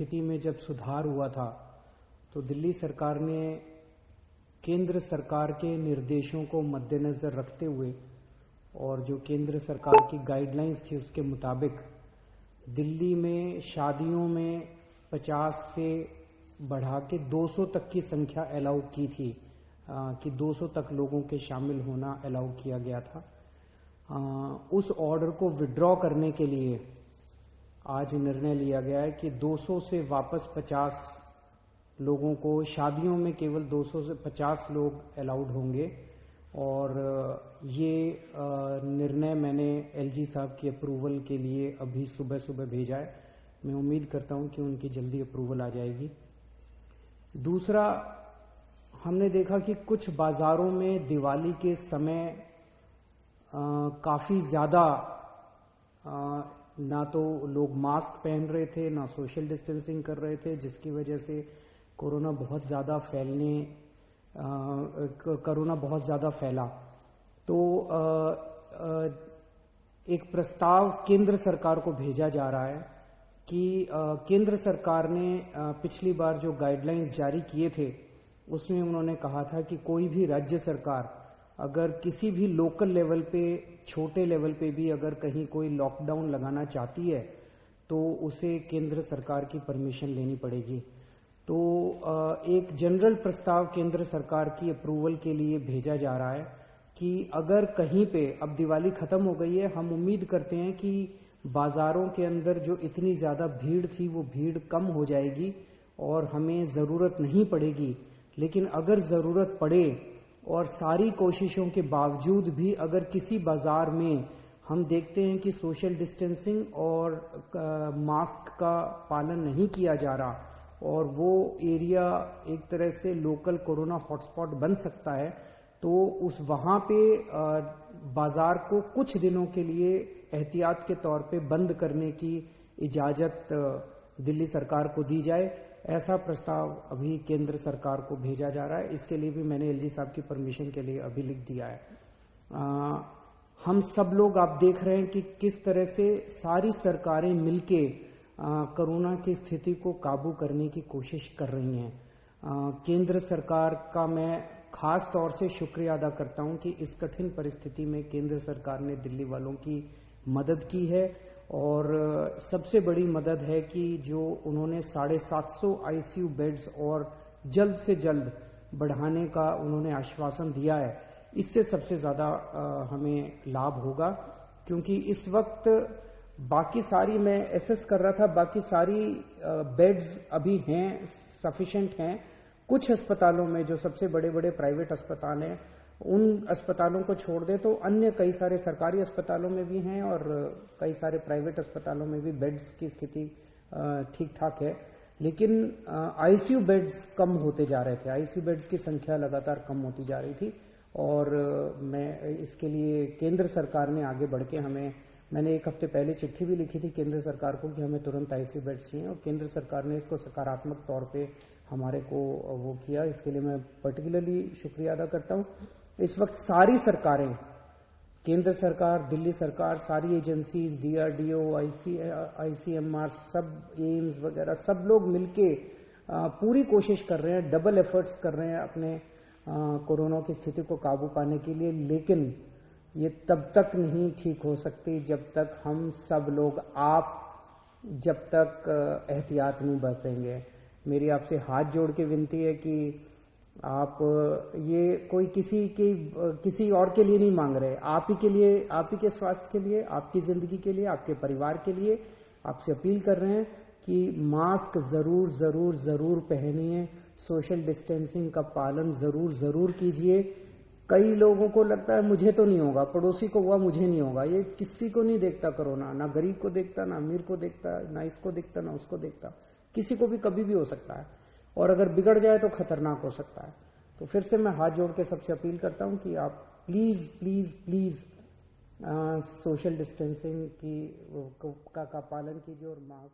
स्थिति में जब सुधार हुआ था तो दिल्ली सरकार ने केंद्र सरकार के निर्देशों को मद्देनजर रखते हुए और जो केंद्र सरकार की गाइडलाइंस थी उसके मुताबिक दिल्ली में शादियों में 50 से बढ़ा के 200 तक की संख्या अलाउ की थी कि 200 तक लोगों के शामिल होना अलाउ किया गया था। उस ऑर्डर को विड्रॉ करने के लिए आज निर्णय लिया गया है कि 200 से वापस 50 लोगों को, शादियों में केवल 200 से 50 लोग अलाउड होंगे और ये निर्णय मैंने एलजी साहब की अप्रूवल के लिए अभी सुबह सुबह भेजा है। मैं उम्मीद करता हूं कि उनकी जल्दी अप्रूवल आ जाएगी। दूसरा, हमने देखा कि कुछ बाजारों में दिवाली के समय काफी ज्यादा ना तो लोग मास्क पहन रहे थे, ना सोशल डिस्टेंसिंग कर रहे थे, जिसकी वजह से कोरोना बहुत ज्यादा फैला। तो एक प्रस्ताव केंद्र सरकार को भेजा जा रहा है कि केंद्र सरकार ने पिछली बार जो गाइडलाइंस जारी किए थे उसमें उन्होंने कहा था कि कोई भी राज्य सरकार अगर किसी भी लोकल लेवल पे, छोटे लेवल पे भी अगर कहीं कोई लॉकडाउन लगाना चाहती है तो उसे केंद्र सरकार की परमिशन लेनी पड़ेगी। तो एक जनरल प्रस्ताव केंद्र सरकार की अप्रूवल के लिए भेजा जा रहा है कि अगर कहीं पे, अब दिवाली खत्म हो गई है, हम उम्मीद करते हैं कि बाजारों के अंदर जो इतनी ज्यादा भीड़ थी वो भीड़ कम हो जाएगी और हमें जरूरत नहीं पड़ेगी। लेकिन अगर जरूरत पड़े और सारी कोशिशों के बावजूद भी अगर किसी बाजार में हम देखते हैं कि सोशल डिस्टेंसिंग और मास्क का पालन नहीं किया जा रहा और वो एरिया एक तरह से लोकल कोरोना हॉटस्पॉट बन सकता है, तो वहां पे बाजार को कुछ दिनों के लिए एहतियात के तौर पे बंद करने की इजाजत दिल्ली सरकार को दी जाए। ऐसा प्रस्ताव अभी केंद्र सरकार को भेजा जा रहा है। इसके लिए भी मैंने एलजी साहब की परमिशन के लिए अभी लिख दिया है। हम सब लोग, आप देख रहे हैं कि किस तरह से सारी सरकारें मिलके कोरोना की स्थिति को काबू करने की कोशिश कर रही हैं। केंद्र सरकार का मैं खास तौर से शुक्रिया अदा करता हूं कि इस कठिन परिस्थिति में केंद्र सरकार ने दिल्ली वालों की मदद की है और सबसे बड़ी मदद है कि जो उन्होंने 750 आईसीयू बेड्स और जल्द से जल्द बढ़ाने का उन्होंने आश्वासन दिया है। इससे सबसे ज्यादा हमें लाभ होगा, क्योंकि इस वक्त बाकी सारी, मैं एसेस कर रहा था, बाकी सारी बेड्स अभी हैं, सफिशिएंट हैं। कुछ अस्पतालों में, जो सबसे बड़े बड़े प्राइवेट अस्पताल हैं, उन अस्पतालों को छोड़ दे तो अन्य कई सारे सरकारी अस्पतालों में भी हैं और कई सारे प्राइवेट अस्पतालों में भी बेड्स की स्थिति ठीक ठाक है। लेकिन आईसीयू बेड्स कम होते जा रहे थे, आईसीयू बेड्स की संख्या लगातार कम होती जा रही थी और मैं इसके लिए केंद्र सरकार ने आगे बढ़ के मैंने एक हफ्ते पहले चिट्ठी भी लिखी थी केंद्र सरकार को कि हमें तुरंत आईसीयू बेड्स चाहिए और केंद्र सरकार ने इसको सकारात्मक तौर पे हमारे को वो किया। इसके लिए मैं पर्टिकुलरली शुक्रिया अदा करता हूं। इस वक्त सारी सरकारें, केंद्र सरकार, दिल्ली सरकार, सारी एजेंसीज, डीआरडीओ, आईसीएमआर, सब एम्स वगैरह, सब लोग मिलके पूरी कोशिश कर रहे हैं, डबल एफर्ट्स कर रहे हैं अपने कोरोना की स्थिति को काबू पाने के लिए। लेकिन ये तब तक नहीं ठीक हो सकती जब तक हम सब लोग, जब तक एहतियात नहीं बरतेंगे। मेरी आपसे हाथ जोड़ के विनती है कि आप ये कोई किसी और के लिए नहीं मांग रहे, आप ही के लिए, आप ही के स्वास्थ्य के लिए, आपकी जिंदगी के लिए, आपके परिवार के लिए आपसे अपील कर रहे हैं कि मास्क जरूर जरूर जरूर पहनिए, सोशल डिस्टेंसिंग का पालन जरूर जरूर कीजिए। कई लोगों को लगता है मुझे तो नहीं होगा, पड़ोसी को हुआ मुझे नहीं होगा। ये किसी को नहीं देखता कोरोना, ना गरीब को देखता, ना अमीर को देखता, ना इसको देखता, ना उसको देखता। किसी को भी कभी भी हो सकता है और अगर बिगड़ जाए तो खतरनाक हो सकता है। तो फिर से मैं हाथ जोड़ के सबसे अपील करता हूं कि आप please please please social distancing का पालन कीजिए और मास्क